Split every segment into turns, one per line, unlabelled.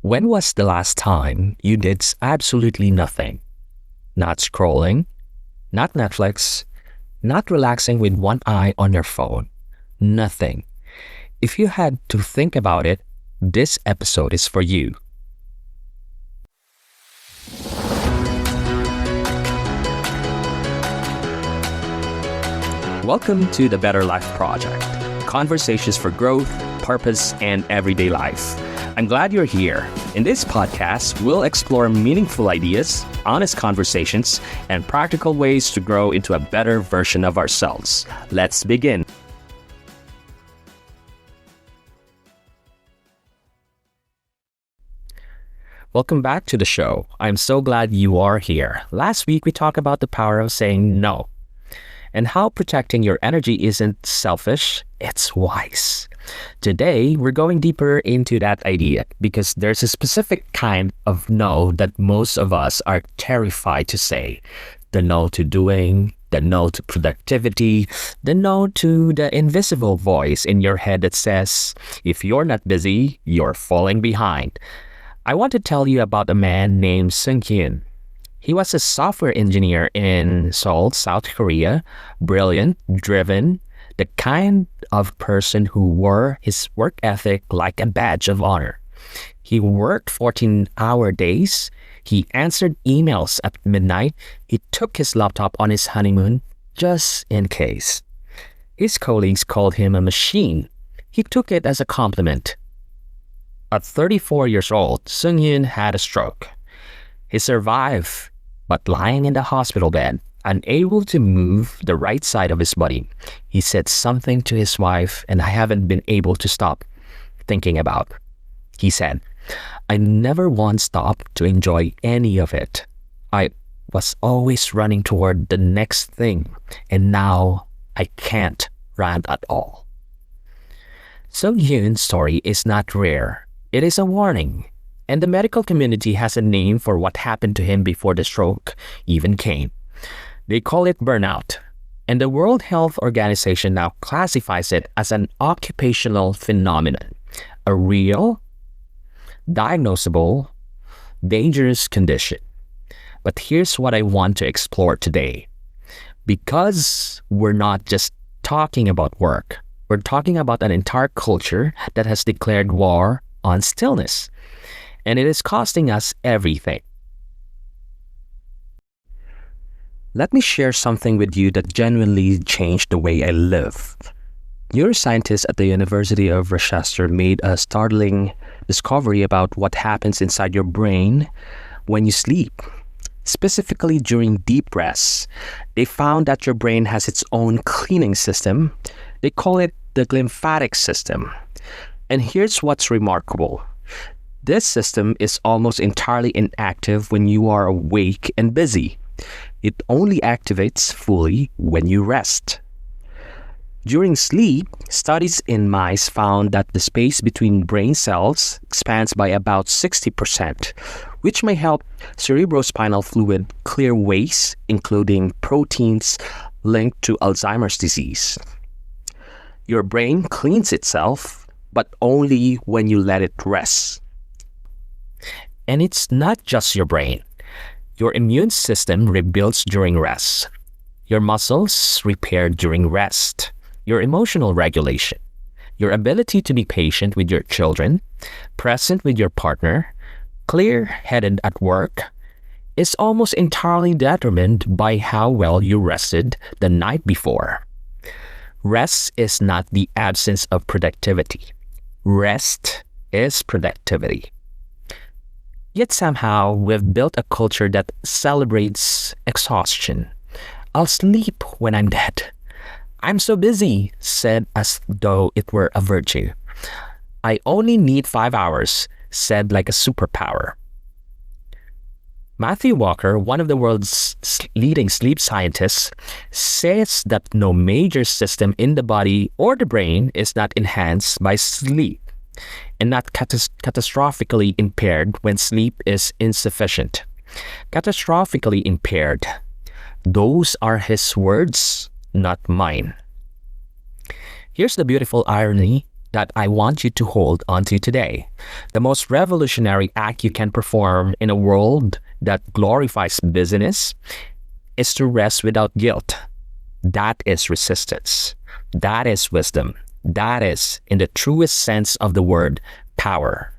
When was the last time you did absolutely nothing? Not scrolling, not Netflix, not relaxing with one eye on your phone. Nothing. If you had to think about it, this episode is for you. Welcome to the Better Life Project. Conversations for growth, purpose, and everyday life. I'm glad you're here. In this podcast, we'll explore meaningful ideas, honest conversations, and practical ways to grow into a better version of ourselves. Let's begin. Welcome back to the show. I'm so glad you are here. Last week, we talked about the power of saying no and how protecting your energy isn't selfish, it's wise. Today, we're going deeper into that idea because there's a specific kind of no that most of us are terrified to say. The no to doing, the no to productivity, the no to the invisible voice in your head that says, if you're not busy, you're falling behind. I want to tell you about a man named S1E3. He was a software engineer in Seoul, South Korea, brilliant, driven, the kind of person who wore his work ethic like a badge of honor. He worked 14-hour days. He answered emails at midnight. He took his laptop on his honeymoon just in case. His colleagues called him a machine. He took it as a compliment. At 34 years old, S1E3 had a stroke. He survived, but lying in the hospital bed, unable to move the right side of his body, he said something to his wife, and I haven't been able to stop thinking about. He said, I never once stopped to enjoy any of it. I was always running toward the next thing, and now I can't run at all. S1E3's story is not rare. It is a warning. And the medical community has a name for what happened to him before the stroke even came. They call it burnout. And the World Health Organization now classifies it as an occupational phenomenon, a real, diagnosable, dangerous condition. But here's what I want to explore today. Because we're not just talking about work, we're talking about an entire culture that has declared war on stillness. And it is costing us everything. Let me share something with you that genuinely changed the way I live. Neuroscientists at the University of Rochester made a startling discovery about what happens inside your brain when you sleep. Specifically during deep rest, they found that your brain has its own cleaning system. They call it the glymphatic system. And here's what's remarkable. This system is almost entirely inactive when you are awake and busy. It only activates fully when you rest. During sleep, studies in mice found that the space between brain cells expands by about 60%, which may help cerebrospinal fluid clear waste, including proteins linked to Alzheimer's disease. Your brain cleans itself, but only when you let it rest. And it's not just your brain. Your immune system rebuilds during rest. Your muscles repair during rest. Your emotional regulation. Your ability to be patient with your children, present with your partner, clear-headed at work, is almost entirely determined by how well you rested the night before. Rest is not the absence of productivity. Rest is productivity. Yet somehow, we've built a culture that celebrates exhaustion. I'll sleep when I'm dead. I'm so busy, said as though it were a virtue. I only need 5 hours, said like a superpower. Matthew Walker, one of the world's leading sleep scientists, says that no major system in the body or the brain is not enhanced by sleep, and not catastrophically impaired when sleep is insufficient. Catastrophically impaired. Those are his words, not mine. Here's the beautiful irony. that I want you to hold onto today. The most revolutionary act you can perform in a world that glorifies busyness is to rest without guilt. That is resistance. That is wisdom. That is, in the truest sense of the word, power.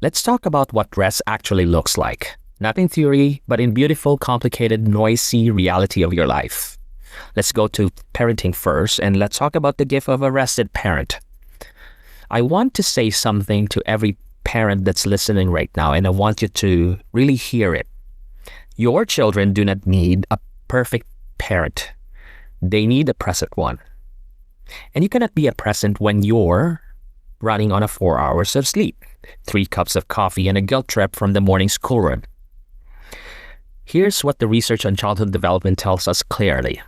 Let's talk about what rest actually looks like. Not in theory, but in beautiful, complicated, noisy reality of your life. Let's go to parenting first, and let's talk about the gift of a rested parent. I want to say something to every parent that's listening right now, and I want you to really hear it. Your children do not need a perfect parent. They need a present one. And you cannot be a present when you're running on 4 hours of sleep, 3 cups of coffee, and a guilt trip from the morning school run. Here's what the research on childhood development tells us clearly.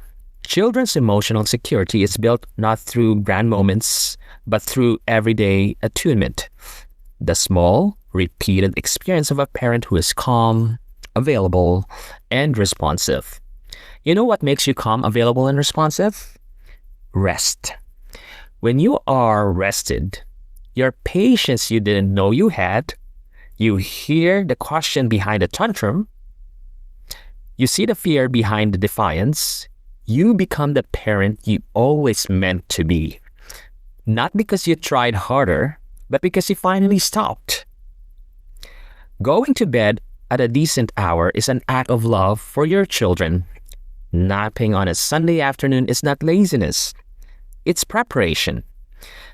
Children's emotional security is built not through grand moments, but through everyday attunement. The small, repeated experience of a parent who is calm, available, and responsive. You know what makes you calm, available, and responsive? Rest. When you are rested, your patience you didn't know you had, you hear the question behind the tantrum, you see the fear behind the defiance, you become the parent you always meant to be. Not because you tried harder, but because you finally stopped. Going to bed at a decent hour is an act of love for your children. Napping on a Sunday afternoon is not laziness. It's preparation.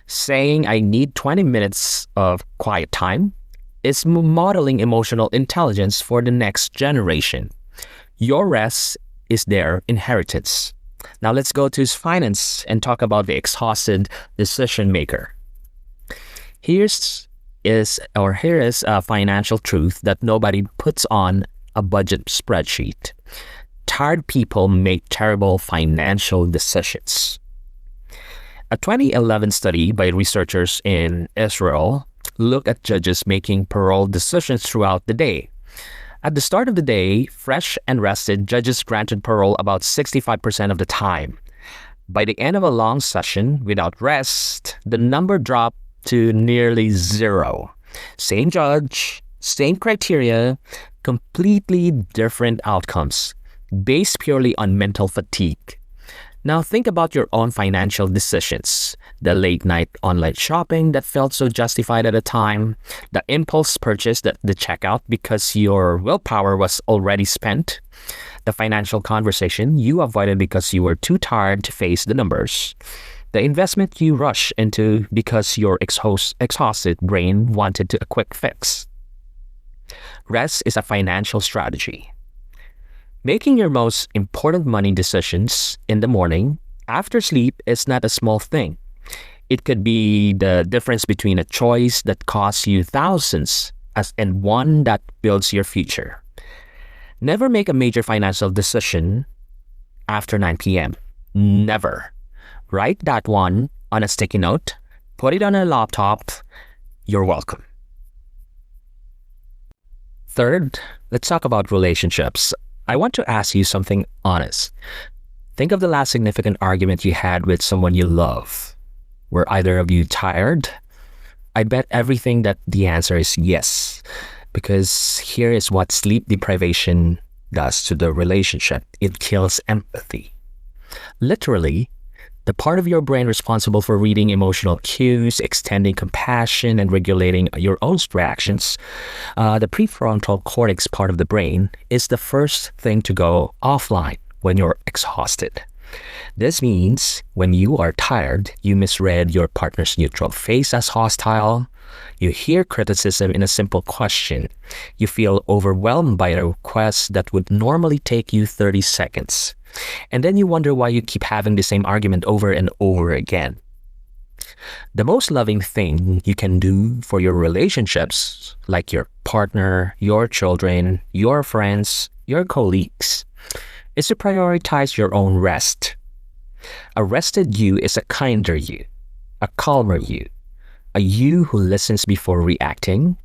Saying I need 20 minutes of quiet time is modeling emotional intelligence for the next generation. Your rest is their inheritance. Now let's go to finance and talk about the exhausted decision maker. Here is a financial truth that nobody puts on a budget spreadsheet. Tired people make terrible financial decisions. A 2011 study by researchers in Israel looked at judges making parole decisions throughout the day. At the start of the day, fresh and rested, judges granted parole about 65% of the time. By the end of a long session without rest, the number dropped to nearly 0. Same judge, same criteria, completely different outcomes, based purely on mental fatigue. Now think about your own financial decisions. The late night online shopping that felt so justified at the time, the impulse purchase at the checkout because your willpower was already spent, the financial conversation you avoided because you were too tired to face the numbers, the investment you rushed into because your exhausted brain wanted a quick fix. Rest is a financial strategy. Making your most important money decisions in the morning after sleep is not a small thing. It could be the difference between a choice that costs you thousands and one that builds your future. Never make a major financial decision after 9 p.m. Never. Write that one on a sticky note, put it on a laptop. You're welcome. Third, let's talk about relationships. I want to ask you something honest. Think of the last significant argument you had with someone you love. Were either of you tired? I bet everything that the answer is yes, because here is what sleep deprivation does to the relationship. It kills empathy. Literally, the part of your brain responsible for reading emotional cues, extending compassion, and regulating your own reactions, the prefrontal cortex part of the brain, is the first thing to go offline when you're exhausted. This means when you are tired, you misread your partner's neutral face as hostile. You hear criticism in a simple question. You feel overwhelmed by a request that would normally take you 30 seconds. And then you wonder why you keep having the same argument over and over again. The most loving thing you can do for your relationships, like your partner, your children, your friends, your colleagues, is to prioritize your own rest. A rested you is a kinder you, a calmer you, a you who listens before reacting,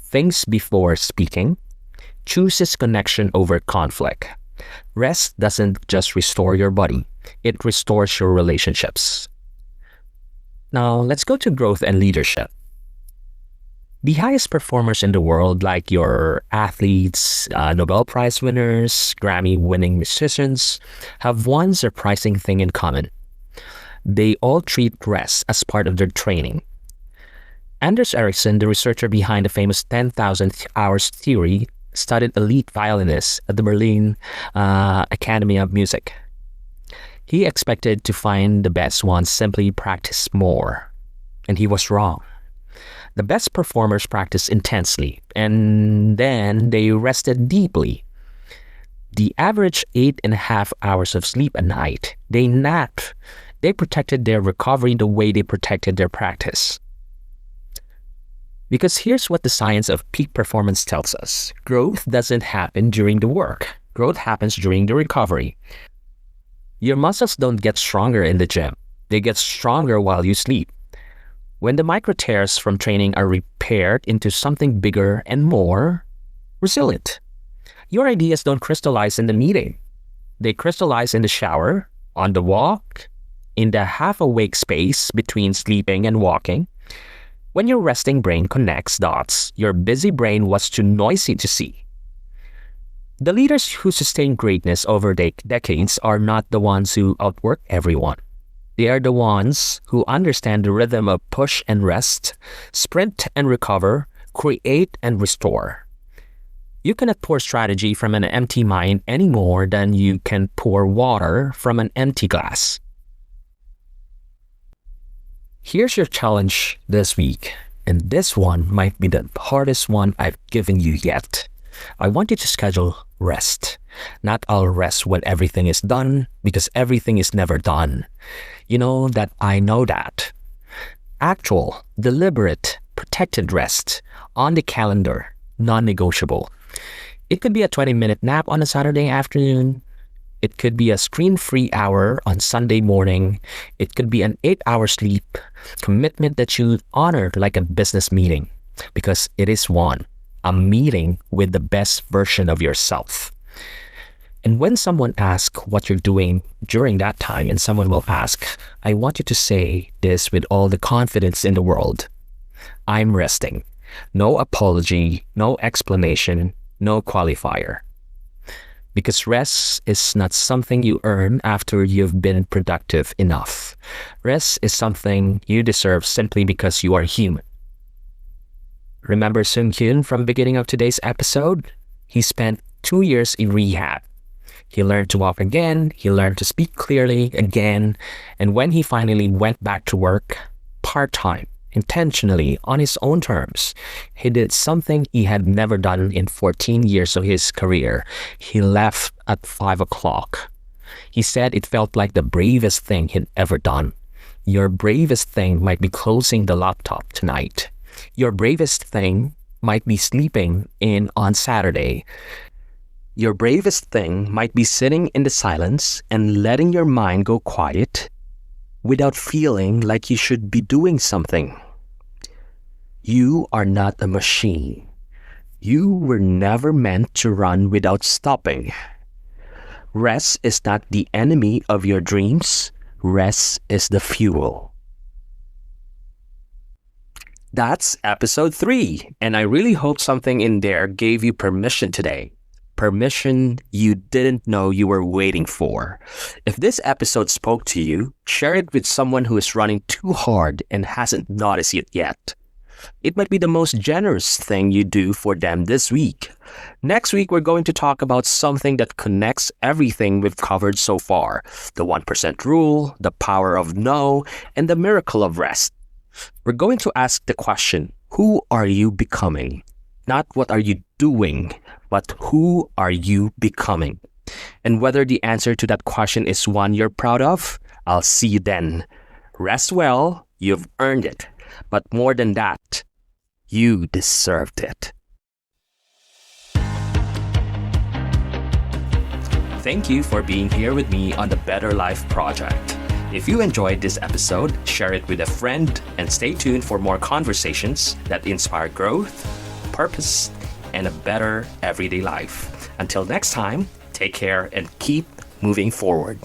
thinks before speaking, chooses connection over conflict. Rest doesn't just restore your body, it restores your relationships. Now, let's go to growth and leadership. The highest performers in the world, like your athletes, Nobel Prize winners, Grammy-winning musicians, have one surprising thing in common. They all treat rest as part of their training. Anders Ericsson, the researcher behind the famous 10,000 hours theory, studied elite violinists at the Berlin Academy of Music. He expected to find the best ones simply practice more, and he was wrong. The best performers practiced intensely, and then they rested deeply. The average 8.5 hours of sleep a night. They napped. They protected their recovery the way they protected their practice. Because here's what the science of peak performance tells us. Growth doesn't happen during the work. Growth happens during the recovery. Your muscles don't get stronger in the gym. They get stronger while you sleep. When the micro tears from training are repaired into something bigger and more resilient. Your ideas don't crystallize in the meeting. They crystallize in the shower, on the walk, in the half-awake space between sleeping and walking. When your resting brain connects dots, your busy brain was too noisy to see. The leaders who sustain greatness over decades are not the ones who outwork everyone. They are the ones who understand the rhythm of push and rest, sprint and recover, create and restore. You cannot pour strategy from an empty mind any more than you can pour water from an empty glass. Here's your challenge this week, and this one might be the hardest one I've given you yet. I want you to schedule rest. Not all rest when everything is done, because everything is never done. You know that I know that. Actual, deliberate, protected rest on the calendar, non-negotiable. It could be a 20-minute nap on a Saturday afternoon. It could be a screen-free hour on Sunday morning. It could be an 8-hour sleep commitment that you honor like a business meeting, because it is one, a meeting with the best version of yourself. And when someone asks what you're doing during that time, and someone will ask, I want you to say this with all the confidence in the world. I'm resting. No apology, no explanation, no qualifier. Because rest is not something you earn after you've been productive enough. Rest is something you deserve simply because you are human. Remember Sung Hyun from the beginning of today's episode? He spent 2 years in rehab. He learned to walk again, he learned to speak clearly again, and when he finally went back to work, part-time, intentionally, on his own terms, he did something he had never done in 14 years of his career. He left at 5 o'clock. He said it felt like the bravest thing he'd ever done. Your bravest thing might be closing the laptop tonight. Your bravest thing might be sleeping in on Saturday. Your bravest thing might be sitting in the silence and letting your mind go quiet without feeling like you should be doing something. You are not a machine. You were never meant to run without stopping. Rest is not the enemy of your dreams. Rest is the fuel. That's episode 3, and I really hope something in there gave you permission today. Permission you didn't know you were waiting for. If this episode spoke to you, share it with someone who is running too hard and hasn't noticed it yet. It might be the most generous thing you do for them this week. Next week, we're going to talk about something that connects everything we've covered so far. The 1% rule, the power of no, and the miracle of rest. We're going to ask the question, who are you becoming? Not what are you doing, but who are you becoming? And whether the answer to that question is one you're proud of, I'll see you then. Rest well, you've earned it. But more than that, you deserved it. Thank you for being here with me on the Better Life Project. If you enjoyed this episode, share it with a friend and stay tuned for more conversations that inspire growth, purpose, and a better everyday life. Until next time, take care and keep moving forward.